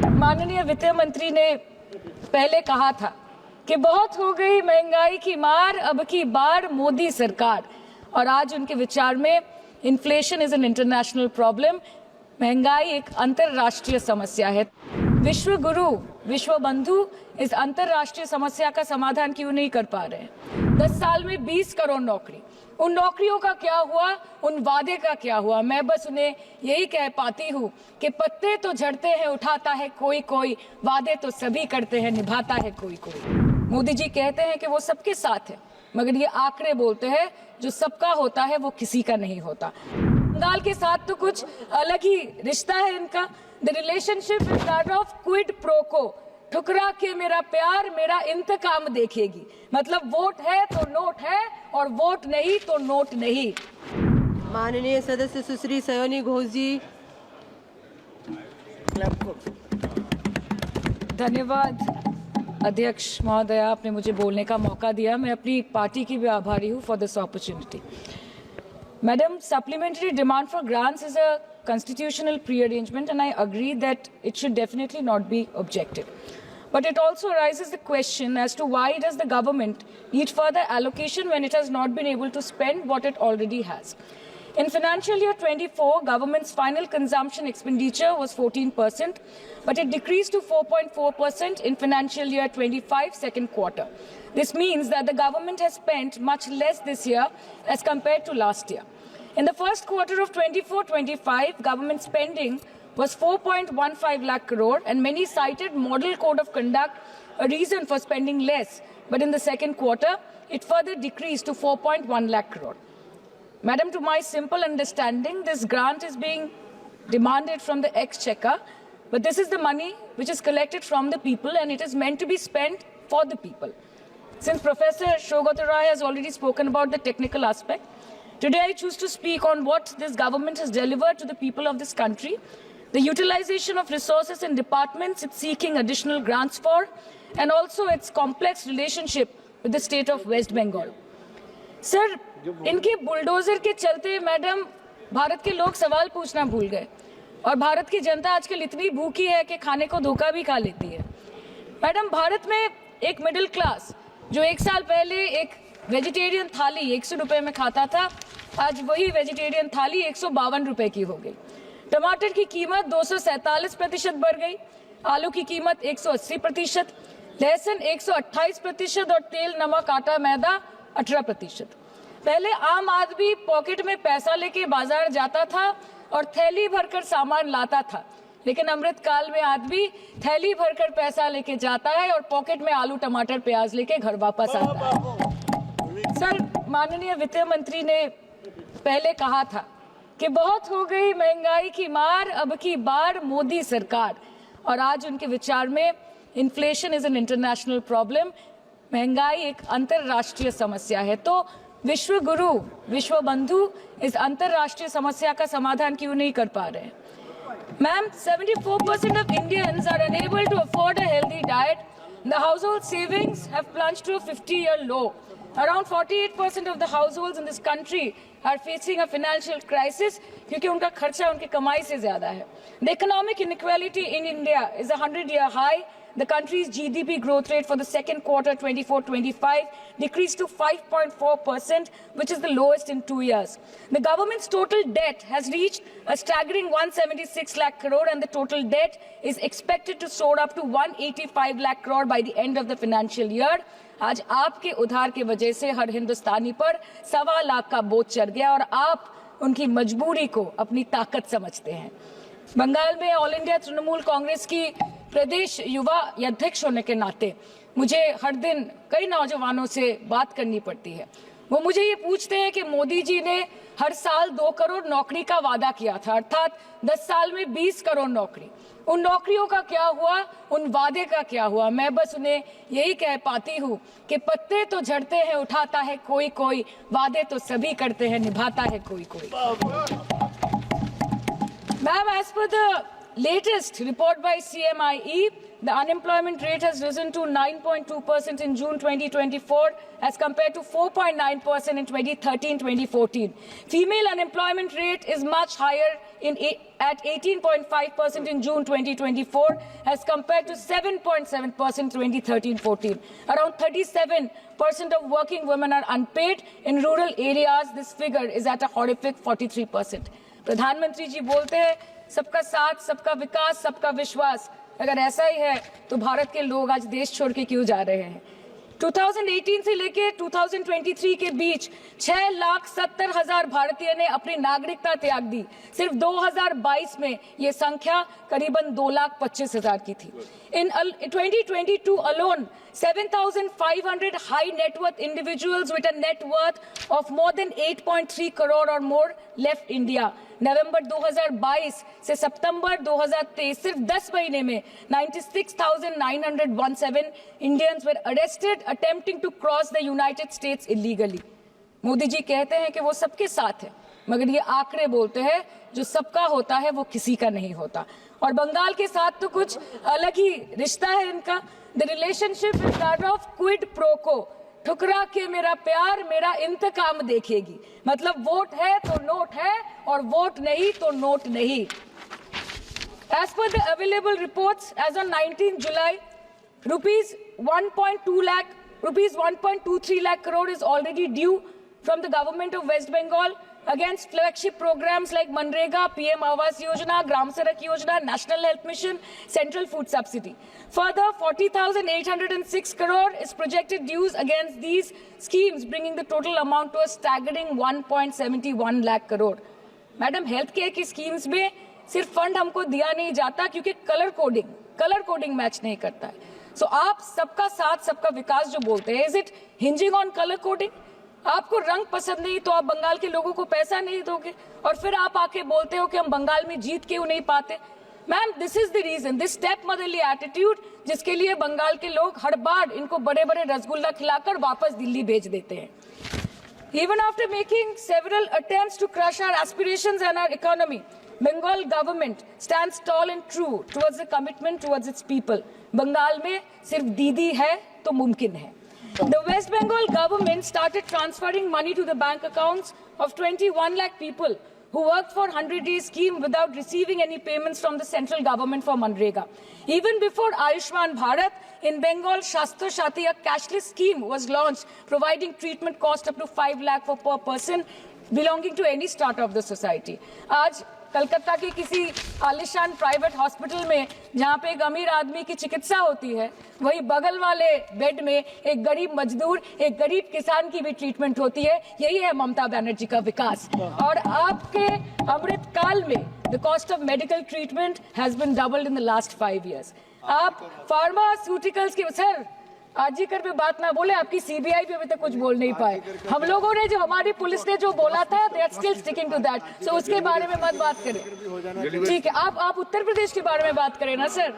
माननीय वित्त मंत्री ने पहले कहा था कि बहुत हो गई महंगाई की मार, अब की बार मोदी सरकार। और आज उनके विचार में inflation is an international problem, महंगाई एक अंतरराष्ट्रीय समस्या है। विश्व गुरु, विश्व बंधु इस अंतरराष्ट्रीय समस्या का समाधान क्यों नहीं कर पा रहे हैं? 10 साल में 20 करोड़ नौकरी, उन नौकरियों का क्या हुआ, उन वादे का क्या हुआ? मैं बस उन्हें यही कह पाती हूँ कि पत्ते तो झड़ते हैं, उठाता है कोई कोई, वादे तो सभी करते हैं, निभाता है कोई कोई। मोदी जी कहते हैं कि वो सबके साथ है, मगर ये आंकड़े बोलते हैं जो सबका होता है वो किसी का नहीं होता। बंगाल के साथ तो कुछ अलग ही रिश्ता है इनका। The relationship is that of quid pro को, ठुकरा के मेरा प्यार मेरा इंतकाम देखेगी। मतलब वोट है तो नोट है और वोट नहीं तो नोट नहीं। माननीय सदस्य सुश्री सयोनी घोष जी। धन्यवाद अध्यक्ष महोदया, आपने मुझे बोलने का मौका दिया। मैं अपनी पार्टी की भी आभारी हूँ for this opportunity. Madam, supplementary demand for grants is a constitutional pre-arrangement, and I agree that it should definitely not be objected. But it also raises the question as to why does the government need further allocation when it has not been able to spend what it already has. In financial year 24, government's final consumption expenditure was 14%, but it decreased to 4.4% in financial year 25 second quarter. This means that the government has spent much less this year as compared to last year. In the first quarter of 24-25, government spending was 4.15 lakh crore, and many cited model code of conduct a reason for spending less. But in the second quarter, it further decreased to 4.1 lakh crore. Madam, to my simple understanding, this grant is being demanded from the exchequer, but this is the money which is collected from the people, and it is meant to be spent for the people. Since Professor Shougata Rai has already spoken about the technical aspect, today I choose to speak on what this government has delivered to the people of this country, the utilization of resources and departments it's seeking additional grants for, and also its complex relationship with the state of West Bengal. Sir, इनके bulldozer के चलते madam Bharat के लोग सवाल पूछना भूल गए, और भारत की जनता आजकल इतनी भूखी है कि खाने को धोखा भी खा लेती है। मैडम, भारत में एक मिडिल क्लास जो 1 साल पहले एक वेजिटेरियन थाली 100 रुपए में खाता था, आज वही वेजिटेरियन थाली 152 रुपए की हो गई। टमाटर की कीमत 247% बढ़ गई, आलू की कीमत 180%, लहसुन 128% और तेल नमक आटा मैदा 18%। पहले आम आदमी पॉकेट में पैसा लेके बाजार जाता था और थैली भरकर सामान लाता था, लेकिन अमृतकाल में आदमी थैली भरकर पैसा लेके जाता है और पॉकेट में आलू टमाटर प्याज लेके घर वापस आता है। सर, माननीय वित्त मंत्री ने पहले कहा था कि बहुत हो गई महंगाई की मार, अब की बार मोदी सरकार। और आज उनके विचार में inflation is an international problem, महंगाई एक अंतरराष्ट्रीय समस्या है। तो विश्व गुरु, विश्व बंधु इस अंतरराष्ट्रीय समस्या का समाधान क्यों नहीं कर पा रहे हैं? Ma'am, 74% of Indians are unable to afford a healthy diet. The household savings have plunged to a 50-year low. Around 48% of the households in this country are facing a financial crisis क्योंकि उनका खर्चा उनकी कमाई से ज्यादा है. The economic inequality in India is a 100-year high. The country's GDP growth rate for the second quarter 24-25 decreased to 5.4%, which is the lowest in 2 years. The government's total debt has reached a staggering 176 lakh crore, and the total debt is expected to soar up to 185 lakh crore by the end of the financial year. आज आपके उधार की वजह से हर हिंदुस्तानी पर 1.25 लाख का बोझ चढ़ गया, और आप उनकी मजबूरी को अपनी ताकत समझते हैं। बंगाल में ऑल इंडिया तृणमूल कांग्रेस की प्रदेश युवा अध्यक्ष होने के नाते मुझे हर दिन कई नौजवानों से बात करनी पड़ती है। वो मुझे ये पूछते हैं कि मोदी जी ने हर साल 2 करोड़ नौकरी का वादा किया था, अर्थात 10 साल में 20 करोड़ नौकरी, उन नौकरियों का क्या हुआ, उन वादे का क्या हुआ? मैं बस उन्हें यही कह पाती हूँ कि पत्ते तो झड़ते हैं, उठाता है कोई कोई, वादे तो सभी करते हैं, निभाता है कोई कोई। Ma'am, as per the latest report by CMIE, the unemployment rate has risen to 9.2% in June 2024 as compared to 4.9% in 2013-2014. Female unemployment rate is much higher at 18.5% in June 2024 as compared to 7.7% in 2013-14. Around 37% of working women are unpaid. In rural areas, this figure is at a horrific 43%. प्रधानमंत्री जी बोलते हैं सबका साथ, सबका विकास, सबका विश्वास। अगर ऐसा ही है तो भारत के लोग आज देश छोड़ के क्यों जा रहे हैं? 2018 से लेके 2023 के बीच 6,70,000 भारतीय ने अपनी नागरिकता त्याग दी। सिर्फ 2022 में ये संख्या करीबन 2,25,000 की थी। In 2022 alone, 7,500 high net worth individuals with a net worth of more than 8.3 crore or more left India. नवंबर 2022 से सितंबर 2023 सिर्फ 10 महीने में 96,917 Indians were arrested attempting to cross the United States illegally. Modi ji कहते हैं कि वो सबके साथ है, मगर ये आंकड़े बोलते हैं जो सबका होता है वो किसी का नहीं होता। और बंगाल के साथ तो कुछ अलग ही रिश्ता है इनका। The relationship is that of quid pro quo. ठुकरा के मेरा प्यार मेरा इंतकाम देखेगी। मतलब वोट है तो नोट है और वोट नहीं तो नोट नहीं। As per the available reports, as on 19 July, rupees 1.23 lakh crore is already due from the government of West Bengal against flagship programs like Manrega, PM Awas Yojana, Gram Sadak Yojana, National Health Mission, Central Food Subsidy. Further, 40,806 crore is projected dues against these schemes, bringing the total amount to a staggering 1.71 lakh crore. Madam, health care की schemes में सिर्फ fund हमको दिया नहीं जाता क्योंकि colour coding match नहीं करता है। सो आप सबका साथ सबका विकास जो बोलते हैं, is it hinging on colour coding? आपको रंग पसंद नहीं तो आप बंगाल के लोगों को पैसा नहीं दोगे और फिर आप आके बोलते हो कि हम बंगाल में जीत क्यों नहीं पाते। Ma'am, this is the reason, this stepmotherly attitude, जिसके लिए बंगाल के लोग हर बार इनको बड़े बड़े रसगुल्ला खिलाकर वापस दिल्ली भेज देते हैं। Even after making several attempts to crush our aspirations and our economy, Bengal government stands tall and true towards the commitment towards its people. Bengal में सिर्फ दीदी है तो मुमकिन है। The West Bengal government started transferring money to the bank accounts of 21 lakh people who worked for 100-day scheme without receiving any payments from the central government for Manrega. Even before Ayushman Bharat, in Bengal, Shastra Shati, a cashless scheme was launched, providing treatment cost up to 5 lakh for per person belonging to any strata of the society. आज कलकत्ता के किसी आलिशान private hospital में जहां पे एक अमीर आदमी की चिकित्सा होती है, वही बगल वाले बेड में एक गरीब मजदूर, एक गरीब किसान की भी ट्रीटमेंट होती है। यही है ममता बनर्जी का विकास। और आपके अमृत काल में the cost of medical treatment has been doubled in the last 5 years। आप फार्मास्यूटिकल्स के सर आरजीकर पे बात ना बोले, आपकी सीबीआई पे अभी तक कुछ बोल नहीं पाए। हम लोगों ने जो हमारी पुलिस ने जो बोला था, they are still sticking to that. So उसके बारे में मत बात करें, ठीक है? आप उत्तर प्रदेश के बारे में बात करें ना sir.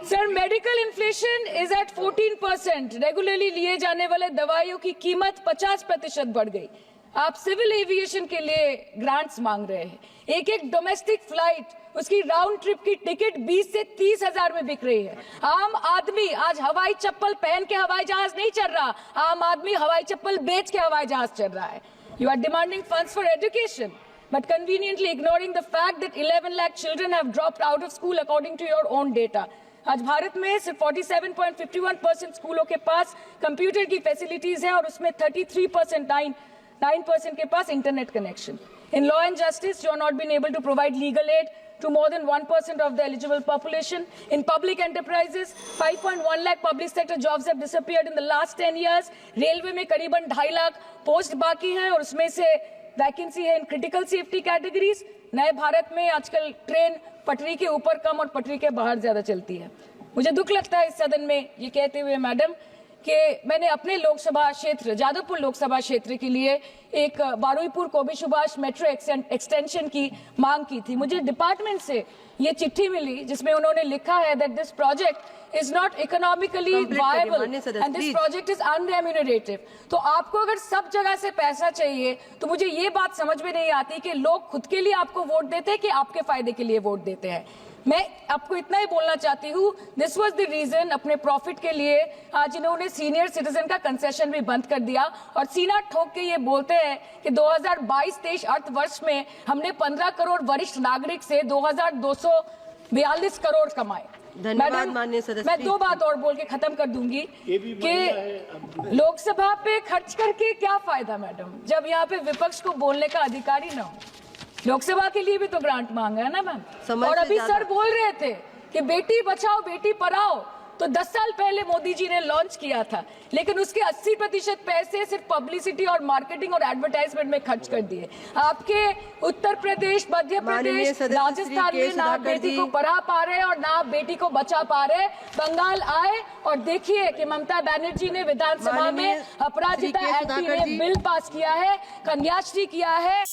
Sir, medical inflation is at 14%। Regularly लिए जाने वाले दवाइयों की कीमत 50% बढ़ गई। आप सिविल एविएशन के लिए ग्रांट्स मांग रहे हैं। एक डोमेस्टिक फ्लाइट, उसकी राउंड ट्रिप की टिकट 20 से 30 हजार में बिक रही है। आम आदमी आज हवाई चप्पल पहन के हवाई जहाज नहीं चल रहा, आम आदमी हवाई चप्पल बेच के हवाई जहाज चल रहा है। You are demanding funds for education but conveniently ignoring the fact that 11 lakh children have dropped out of school according to your own data. आज भारत में सिर्फ 47.51% स्कूलों के पास कंप्यूटर की फैसिलिटीज है और उसमें 33% के पास internet connection. In law and justice, you are not been able to provide legal aid to more than 1% of the eligible population. In public enterprises, 5.1 lakh public sector jobs have disappeared in the last 10 years. Railway में करीबन 2.5 lakh post बाकी हैं और उसमें से vacancy है in critical safety categories. नए भारत में आजकल ट्रेन पटरी के ऊपर कम और पटरी के बाहर ज्यादा चलती है। मुझे दुख लगता है इस सदन में ये कहते हुए मैडम कि मैंने अपने लोकसभा क्षेत्र जादवपुर लोकसभा क्षेत्र के लिए एक बारुईपुर कोबी सुभाष मेट्रो एक्सटेंशन की मांग की थी। मुझे डिपार्टमेंट से ये चिट्ठी मिली जिसमें उन्होंने लिखा है that this project is not economically viable and this project is unremunerative. तो आपको अगर सब जगह से पैसा चाहिए तो मुझे ये बात समझ में नहीं आती कि लोग खुद के लिए आपको वोट देते हैं कि आपके फायदे के लिए वोट देते हैं। मैं आपको इतना ही बोलना चाहती हूँ, दिस वाज द रीजन, अपने प्रॉफिट के लिए आज इन्होंने सीनियर सिटीजन का कंसेशन भी बंद कर दिया और सीना ठोक के ये बोलते हैं कि 2022-23 अर्थ वर्ष में हमने 15 करोड़ वरिष्ठ नागरिक से 2242 करोड़ कमाए। धन्यवाद माननीय सदस्य। मैं 2 बात और बोल के खत्म कर दूंगी कि लोकसभा पे खर्च करके क्या फायदा मैडम, जब यहाँ पे विपक्ष को बोलने का अधिकार ही ना हो। लोकसभा के लिए भी तो ग्रांट मांगा है ना मैम। और अभी सर बोल रहे थे कि बेटी बचाओ बेटी पढ़ाओ, तो 10 साल पहले मोदी जी ने लॉन्च किया था, लेकिन उसके 80% पैसे सिर्फ पब्लिसिटी और मार्केटिंग और एडवर्टाइजमेंट में खर्च कर दिए। आपके उत्तर प्रदेश, मध्य प्रदेश, राजस्थान में ना आप बेटी को पढ़ा पा रहे और ना आप बेटी को बचा पा रहे। बंगाल आए और देखिए कि ममता बनर्जी ने विधानसभा में अपराजिता एक्ट में बिल पास किया है, कन्याश्री किया है।